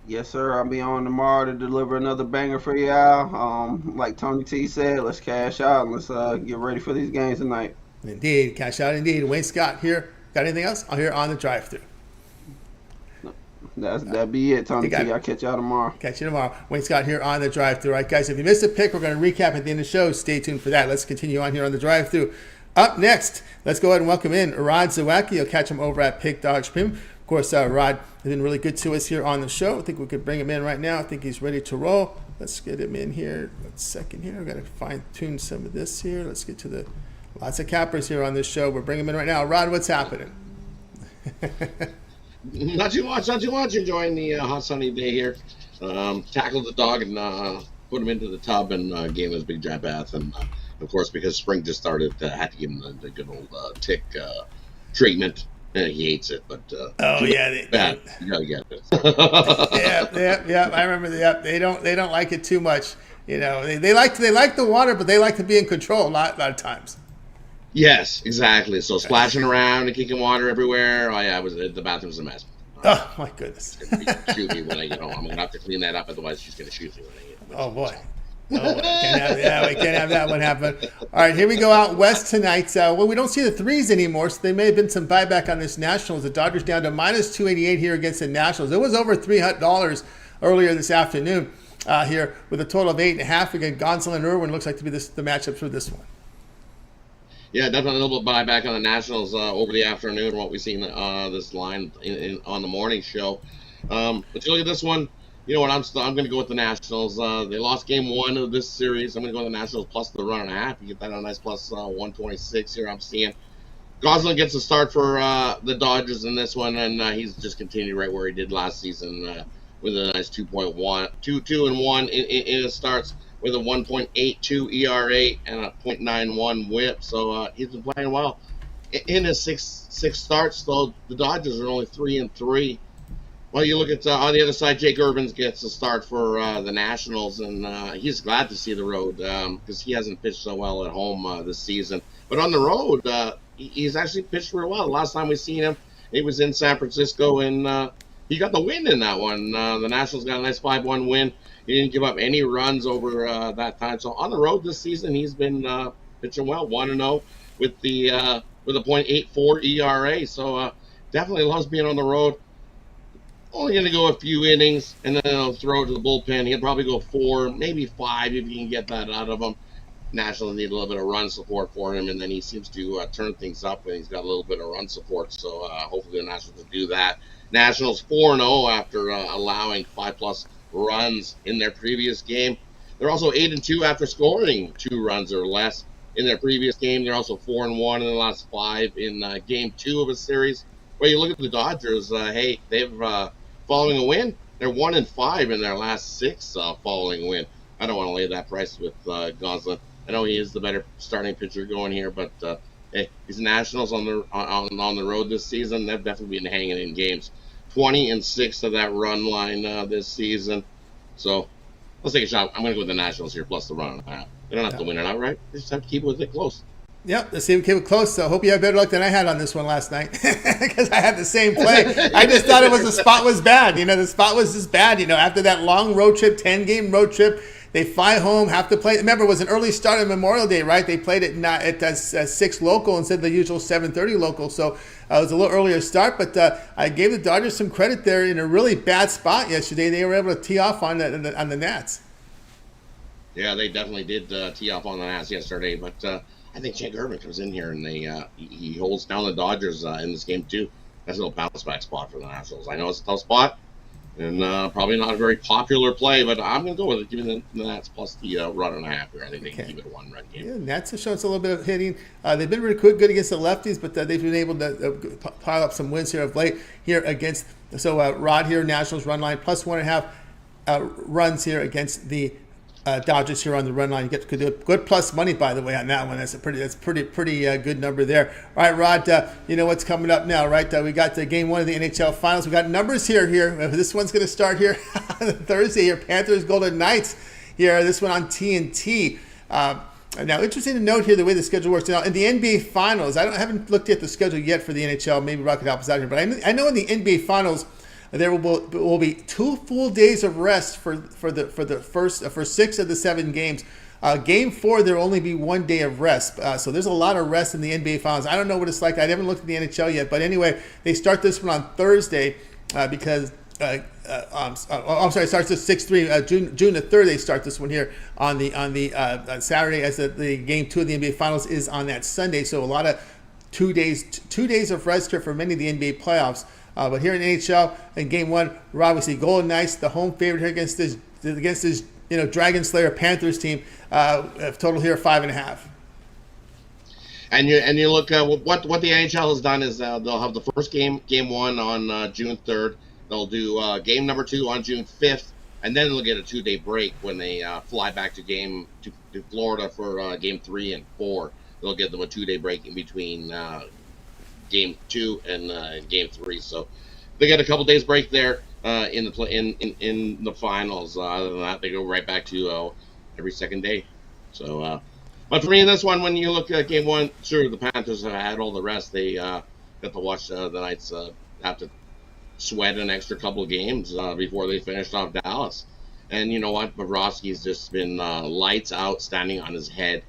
Yes, sir. I'll be on tomorrow to deliver another banger for y'all. Like Tony T said, let's cash out and let's get ready for these games tonight. Indeed. Cash out indeed. Wayne Scott here. Got anything else? I'll hear on the drive-thru. That'd be it, Tony T. I'll catch y'all tomorrow. Catch you tomorrow. Wayne Scott here on the drive-thru. All right, guys, if you missed a pick, we're going to recap at the end of the show. Stay tuned for that. Let's continue on here on the drive-thru. Up next, let's go ahead and welcome in Rod Zawacky. You'll catch him over at Pick Dodge Premium. Of course, Rod has been really good to us here on the show. I think we could bring him in right now. I think he's ready to roll. Let's get him in here. Let's second here. I've got to fine-tune some of this here. Let's get to the lots of cappers here on this show. We're bringing him in right now. Rod, what's happening? Not too much. Enjoying the hot sunny day here. Tackled the dog and put him into the tub and gave him his big dry bath. And of course, because spring just started, I had to give him the good old tick treatment. He hates it, but bad. You gotta get it. yeah. I remember they don't like it too much. You know, they like the water, but they like to be in control a lot of times. Yes, exactly. So splashing around and kicking water everywhere. Oh yeah, the bathroom's a mess. Oh my goodness! She's gonna shoot me when I get home. I'm gonna have to clean that up, otherwise she's gonna shoot me when I get home. Oh boy. We can't have that one happen. All right, here we go out west tonight. Well, we don't see the threes anymore, so there may have been some buyback on this Nationals. The Dodgers down to minus 288 here against the Nationals. It was over $300 earlier this afternoon here with a total of 8.5. Again, Gonsolin and Irwin looks like to be the matchup for this one. Yeah, definitely a little bit buyback on the Nationals over the afternoon, what we've seen this line on the morning show. But you look at this one, you know what, I'm going to go with the Nationals. They lost game 1 of this series. I'm going to go with the Nationals plus the 1.5. You get that on a nice plus 126 here, I'm seeing. Gonsolin gets a start for the Dodgers in this one, and he's just continued right where he did last season with a nice 2.1, 2 and 1 in his starts. with a 1.82 ERA and a .91 WHIP. So he's been playing well. In his six starts, though, the Dodgers are only 3-3. Well, you look at on the other side, Jake Urbans gets a start for the Nationals, and he's glad to see the road because he hasn't pitched so well at home this season. But on the road, he's actually pitched real well. The last time we seen him, he was in San Francisco, and he got the win in that one. The Nationals got a nice 5-1 win. He didn't give up any runs over that time. So on the road this season, he's been pitching well, 1-0 with a .84 ERA. So definitely loves being on the road. Only going to go a few innings, and then he'll throw to the bullpen. He'll probably go 4, maybe 5 if you can get that out of him. Nationals need a little bit of run support for him, and then he seems to turn things up when he's got a little bit of run support. So hopefully the Nationals will do that. Nationals 4-0 after allowing 5+ runs in their previous game. They're also 8-2 after scoring 2 runs or less in their previous game. They're also 4-1 in the last 5 in Game 2 of a series. Well, you look at the Dodgers. Hey, they've following a win, they're 1-5 in their last 6 following a win. I don't want to lay that price with Goslin. I know he is the better starting pitcher going here, but hey, these Nationals on the road this season, they've definitely been hanging in games. 20-6 to that run line this season. So let's take a shot. I'm going to go with the Nationals here plus the run. They don't have to win it outright. They just have to keep it close. Yep, let's see if we keep it close. So I hope you have better luck than I had on this one last night because I had the same play. I just thought the spot was bad. The spot was just bad. After that long road trip, 10-game road trip, they fly home, have to play. Remember, it was an early start on Memorial Day, right? They played at 6 local instead of the usual 7:30 local. So it was a little earlier start, but I gave the Dodgers some credit there in a really bad spot yesterday. They were able to tee off on the Nats. Yeah, they definitely did tee off on the Nats yesterday, but I think Jake Urban comes in here and he holds down the Dodgers in this game too. That's a little bounce back spot for the Nationals. I know it's a tough spot and probably not a very popular play, but I'm going to go with it, giving the Nats plus the run and a half here. I think they can keep it a 1-run game. Yeah, Nats have shown us a little bit of hitting. They've been really good against the lefties, but they've been able to pile up some wins here of late here against. So Rod here, Nationals run line plus 1.5 runs here against the Dodgers here on the run line. You get good plus money, by the way, on that one. That's pretty good number there. All right, Rod, you know what's coming up now, right? We got the Game 1 of the NHL Finals. We got numbers here. This one's going to start here on Thursday here. Panthers, Golden Knights here. This one on TNT. Now, interesting to note here the way the schedule works. Now, in the NBA Finals, I haven't looked at the schedule yet for the NHL. Maybe Rock could help us out here. But I know in the NBA Finals, there will be 2 full days of rest for 6 of the 7 games. Game 4, there will only be 1 day of rest. So there's a lot of rest in the NBA Finals. I don't know what it's like. I haven't looked at the NHL yet. But anyway, they start this one on Thursday because I'm sorry, it starts at 6-3. June the 3rd, they start this one here on Saturday, as the Game 2 of the NBA Finals is on that Sunday. So a lot of 2 days of rest here for many of the NBA playoffs. But here in NHL, in Game 1, we're obviously Golden Knights, the home favorite here against this Dragon Slayer Panthers team. Total here 5.5. And you look what the NHL has done is they'll have the first game 1 on June 3rd. They'll do game number 2 on June 5th, and then they'll get a 2-day break when they fly back to Florida for Game 3 and 4. They'll give them a 2-day break in between Game 2 and Game 3, so they get a couple days break there in the finals. Other than that, they go right back to every second day. So, but for me in this one, when you look at Game 1, sure the Panthers have had all the rest. They got to watch the Knights have to sweat an extra couple of games before they finished off Dallas. And you know what, Bobrovsky's just been lights out, standing on his head.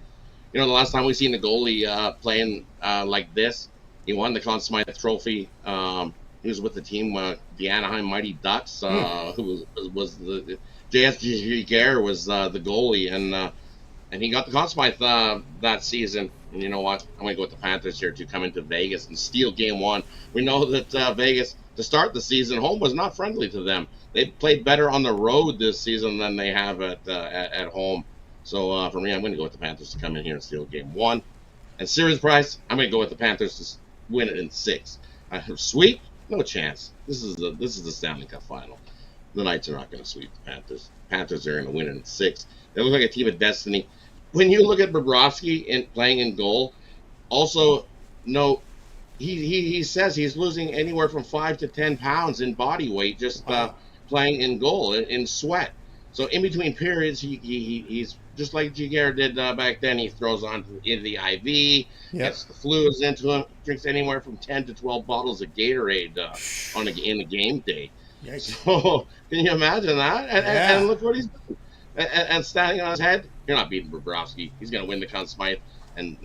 The last time we seen the goalie playing like this. He won the Conn Smythe Trophy. He was with the team, the Anaheim Mighty Ducks, who was the JSG Gare was the goalie, and he got the Conn Smythe that season. And you know what? I'm going to go with the Panthers here to come into Vegas and steal Game 1. We know that Vegas, to start the season, home was not friendly to them. They played better on the road this season than they have at home. So for me, I'm going to go with the Panthers to come in here and steal Game 1. And series price, I'm going to go with the Panthers to win it in 6. Sweep, no chance. This is the Stanley Cup final. the Knights are not going to sweep the Panthers. Panthers are going to win in 6. They look like a team of destiny. When you look at Bobrovsky and playing in goal, also note he says he's losing anywhere from 5 to 10 pounds in body weight just playing in goal in sweat. So in between periods, he's just like Giguère did back then. He throws on into the IV, gets the fluids into him, drinks anywhere from 10 to 12 bottles of Gatorade in a game day. Yikes. So can you imagine that? And look what he's doing. And standing on his head, you're not beating Bobrovsky. He's going to win the Conn Smythe and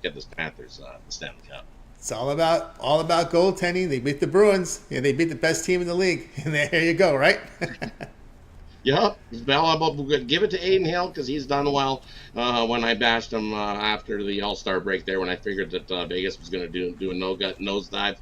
get the Panthers the Stanley Cup. It's all about goaltending. They beat the Bruins. Yeah, they beat the best team in the league. And there you go, right? Yeah, give it to Aiden Hill because he's done well. When I bashed him after the All-Star break there, when I figured that Vegas was going to do a nosedive,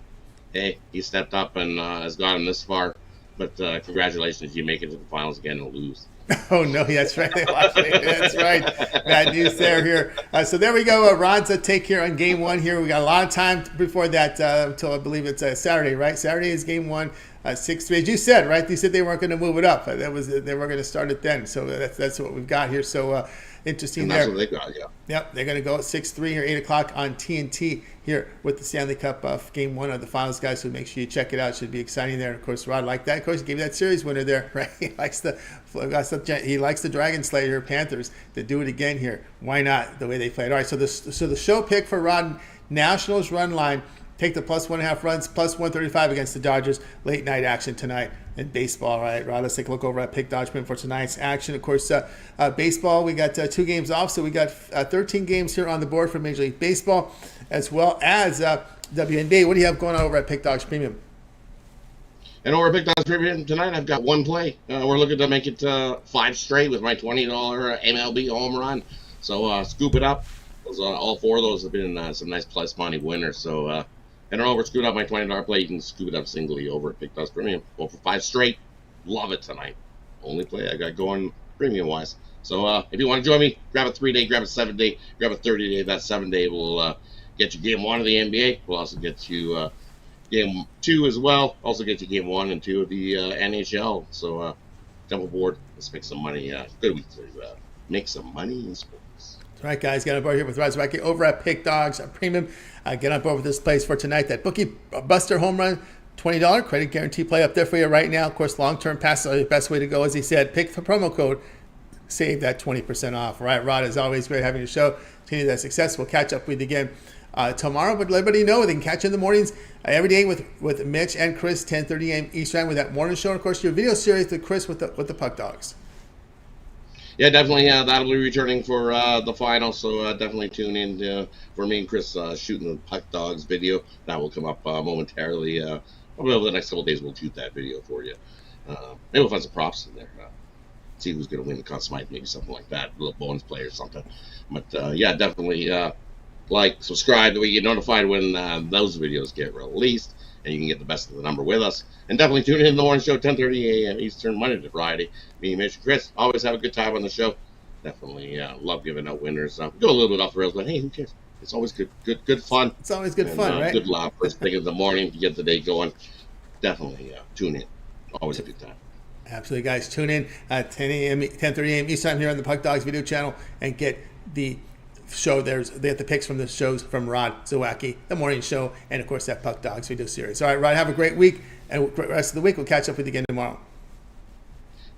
hey, he stepped up and has gotten this far. But congratulations, you make it to the finals again and lose. Oh, no, that's right. That's right. Bad news here. So there we go. Rod's take here on game 1 here. We got a lot of time before that until I believe it's Saturday, right? Saturday is game 1, 6-3. As you said, right? You said they weren't going to move it up. They were going to start it then. So that's what we've got here. So interesting and there. That's what they got, yeah. Yep, they're going to go at 6-3 here, 8 o'clock on TNT here with the Stanley Cup game 1 of the finals, guys. So make sure you check it out. Should be exciting there. And of course, Rod liked that. Of course, he gave you that series winner there, right? He likes the Dragon Slayer Panthers to do it again here. Why not? The way they played. All right, so the show pick for Rod, Nationals run line. Take the plus 1.5 runs, plus 135 against the Dodgers. Late night action tonight in baseball, right? Rod, let's take a look over at Pick Dodge for tonight's action. Of course, baseball, we got 2 games off, so we got 13 games here on the board for Major League Baseball, as well as WNBA. What do you have going on over at Pick Dodge Premium? And over at Pick Dodge Premium tonight, I've got 1 play. We're looking to make it 5 straight with my $20 MLB home run. So scoop it up. All 4 of those have been some nice plus money winners. So and over scoop up my $20 play. You can scoop it up singly over at Pick Dodge Premium. Go for 5 straight. Love it tonight. Only play I got going premium wise. So if you want to join me, grab a 3-day, grab a 7-day, grab a 30-day. That 7-day will get you game 1 of the NBA. We'll also get you game 2 as well. Also get you game 1 and 2 of the NHL. So jump aboard. Let's make some money. Good week to make some money in sports. All right, guys, get on board here with Zawacky over at Pick Dogs Premium. Get on board with this place for tonight. That Bookie Buster home run, $20 credit guarantee play up there for you right now. Of course, long-term passes are the best way to go. As he said, pick the promo code, save that 20% off. All right, Rod, as always, great having your show. Continue that success. We'll catch up with you again tomorrow. But let everybody know they can catch you in the mornings every day with Mitch and Chris, 10:30 a.m. Eastern with that morning show. And, of course, your video series with Chris with the Puck Dogs. Yeah, definitely. That'll be returning for the final, so definitely tune in for me and Chris shooting the Puck Dogs video. That will come up momentarily. Probably over the next couple of days, we'll shoot that video for you. Maybe we'll find some props in there. See who's going to win the Conn Smythe, maybe something like that. A little bonus play or something. But yeah, definitely like, subscribe, that way you get notified when those videos get released, and you can get the best of the number with us. And definitely tune in the morning show, 10:30 a.m. Eastern, Monday to Friday. Me, Mitch, and Chris always have a good time on the show. Definitely love giving out winners. Go a little bit off the rails, but hey, who cares? It's always good fun. It's always good fun, right? Good laugh first thing in the morning to get the day going. Definitely tune in. Always a good time. Absolutely, guys. Tune in at 10:30 a.m. Eastern here on the Puck Dogs video channel and get the show. They have the picks from the shows from Rod, Zawacky, the morning show, and of course that Puck Dogs video series. All right, Rod, have a great week and the rest of the week. We'll catch up with you again tomorrow.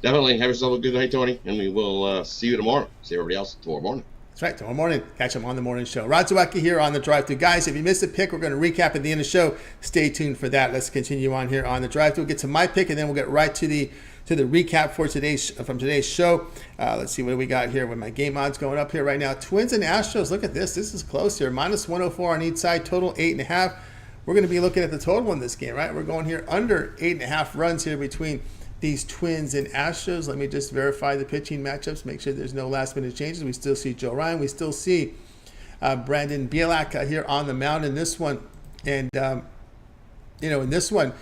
Definitely. Have yourself a good night, Tony, and we will see you tomorrow. See everybody else tomorrow morning. That's right, tomorrow morning. Catch them on the morning show. Rod Zawacky here on the Drive-Thru. Guys, if you missed a pick, we're going to recap at the end of the show. Stay tuned for that. Let's continue on here on the Drive-Thru. We'll get to my pick, and then we'll get right to the recap for today's show. Let's see what we got here with my game odds going up here right now. Twins and Astros. Look at this. This is close here. Minus 104 on each side. Total 8.5. We're going to be looking at the total in this game, right? We're going here under 8.5 runs here between these Twins and Astros. Let me just verify the pitching matchups. Make sure there's no last minute changes. We still see Joe Ryan. We still see Brandon Bielak here on the mound in this one. And, in this one,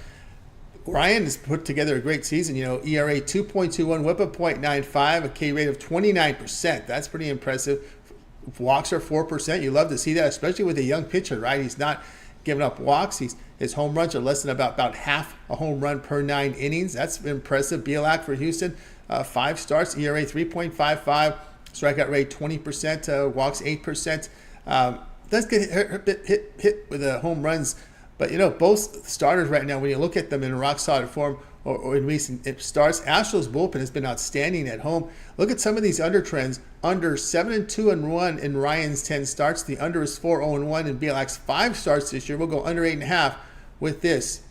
Ryan has put together a great season. ERA 2.21, whip of 0.95, a K rate of 29%. That's pretty impressive. Walks are 4%. You love to see that, especially with a young pitcher, right? He's not giving up walks. His home runs are less than about half a home run per 9 innings. That's impressive. Bielak for Houston, 5 starts, ERA 3.55, strikeout rate 20%, walks 8%. Does get hit with home runs, but both starters right now, when you look at them in rock solid form or in recent starts, Astros bullpen has been outstanding at home. Look at some of these under trends. Under 7-2-1 in Ryan's 10 starts. The under is 4-0-1 in Bielak's 5 starts this year. We'll go under 8.5 with this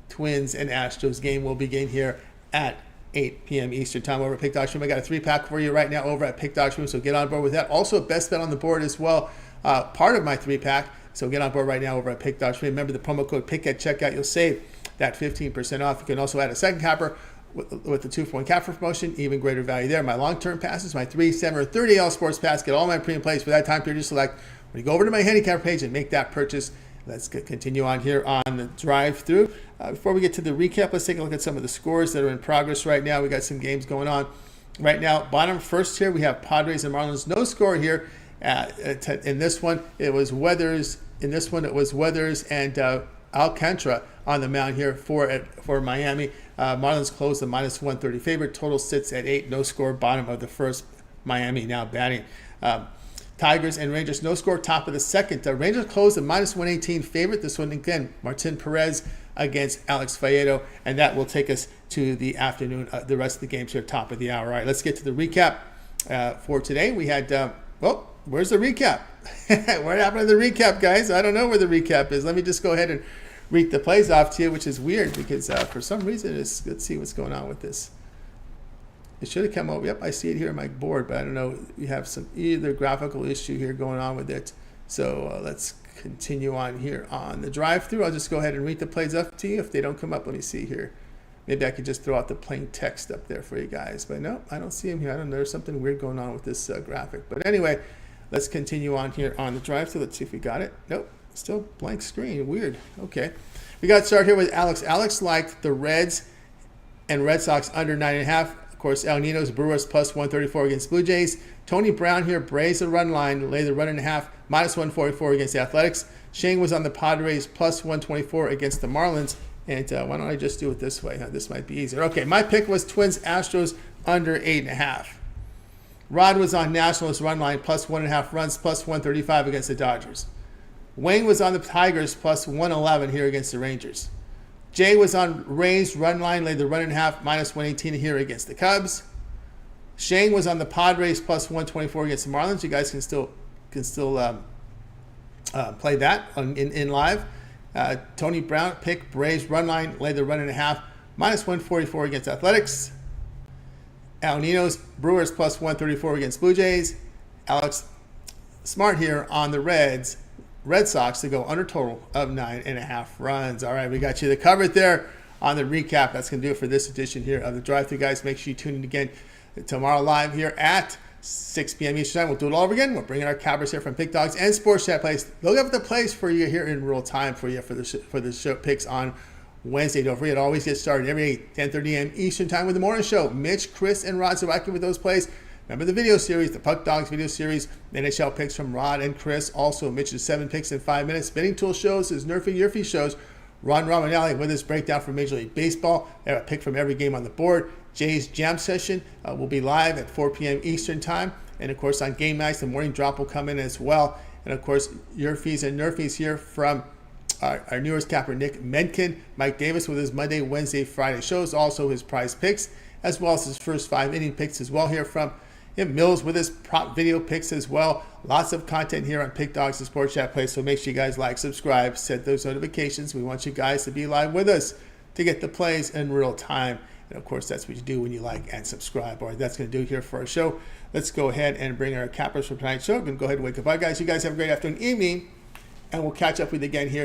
Twins and Astros game. Will begin here at 8 p.m. Eastern time over at Pick Dog Stream. I got a 3-pack for you right now over at Pick Dog Stream, so get on board with that. Also, best bet on the board as well. Part of my 3-pack. So get on board right now over at Pick Dog Stream. Remember the promo code PICK at checkout. You'll save that 15% off. You can also add a second capper with the 2-for-1 capper promotion. Even greater value there. My long-term passes, my 3, 7, or 30L sports pass. Get all my premium plays for that time period you select. When you go over to my handicap page and make that purchase, let's continue on here on the drive-through. Before we get to the recap, let's take a look at some of the scores that are in progress right now. We got some games going on right now. Bottom first here, we have Padres and Marlins. No score here. In this one, it was Weathers. In this one, it was Weathers and Alcantara on the mound here for Miami. Marlins closed the -130 favorite. Total sits at 8. No score. Bottom of the first. Miami now batting. Tigers and Rangers, no score. Top of the second. Rangers closed the -118 favorite. This one again, Martin Perez against Alex Faedo, and that will take us to the afternoon. The rest of the games here, top of the hour. All right, let's get to the recap for today. We had where's the recap? What happened to the recap, guys? I don't know where the recap is. Let me just go ahead and read the plays off to you, which is weird because for some reason, let's see what's going on with this. It should have come over. Yep, I see it here on my board, but I don't know. We have some either graphical issue here going on with it. So let's continue on here on the drive-through. I'll just go ahead and read the plays up to you. If they don't come up, let me see here. Maybe I could just throw out the plain text up there for you guys. But no, I don't see them here. I don't know. There's something weird going on with this graphic. But anyway, let's continue on here on the drive-through. Let's see if we got it. Nope, still blank screen. Weird. Okay. We got to start here with Alex. Alex liked the Reds and Red Sox under 9.5. Of course, El Ninos, Brewers +134 against Blue Jays. Tony Brown here, Braves the run line, lay the run and a half, -144 against the Athletics. Shane was on the Padres +124 against the Marlins. And why don't I just do it this way? This might be easier. Okay, my pick was Twins Astros under 8.5. Rod was on Nationals run line +1.5 runs, +135 against the Dodgers. Wayne was on the Tigers +111 here against the Rangers. Jay was on Rays run line, laid the run and a half, -118 here against the Cubs. Shane was on the Padres +124 against the Marlins. You guys can still play that in live. Tony Brown picked Braves run line, laid the run and a half, -144 against Athletics. Al Ninos, Brewers +134 against Blue Jays. Alex Smart here on the Red Sox to go under total of 9.5 runs. All right, we got you covered there on the recap. That's going to do it for this edition here of the Drive-Thru, guys. Make sure you tune in again tomorrow live here at 6 p.m. Eastern time. We'll do it all over again. We're bringing our cappers here from Pick Dogs and Sports Chat Plays. They'll have the plays for you here in real time for you for the show picks on Wednesday. Don't forget, always get started every 10:30 a.m. Eastern time with the morning show. Mitch, Chris, and Rod Zawacky with those plays. Remember the video series, the Puck Dogs video series, NHL picks from Rod and Chris. Also, Mitch's 7 picks in 5 minutes. Spinning Tool shows, his Nerfy Yerfy shows. Ron Romanelli with his breakdown from Major League Baseball. They have a pick from every game on the board. Jay's Jam Session will be live at 4 p.m. Eastern time. And, of course, on game nights, the morning drop will come in as well. And, of course, Yerfys and Nerfies here from our newest capper, Nick Menken. Mike Davis with his Monday, Wednesday, Friday shows. Also his prize picks, as well as his first 5-inning picks as well here from Mills with his prop video picks as well. Lots of content here on Pick Dogs and Sports Chat Play. So make sure you guys like, subscribe, set those notifications. We want you guys to be live with us to get the plays in real time. And of course, that's what you do when you like and subscribe. All right, that's going to do it here for our show. Let's go ahead and bring our cappers for tonight's show. We're going to go ahead and wake up. Bye, guys. You guys have a great afternoon, evening, and we'll catch up with you again here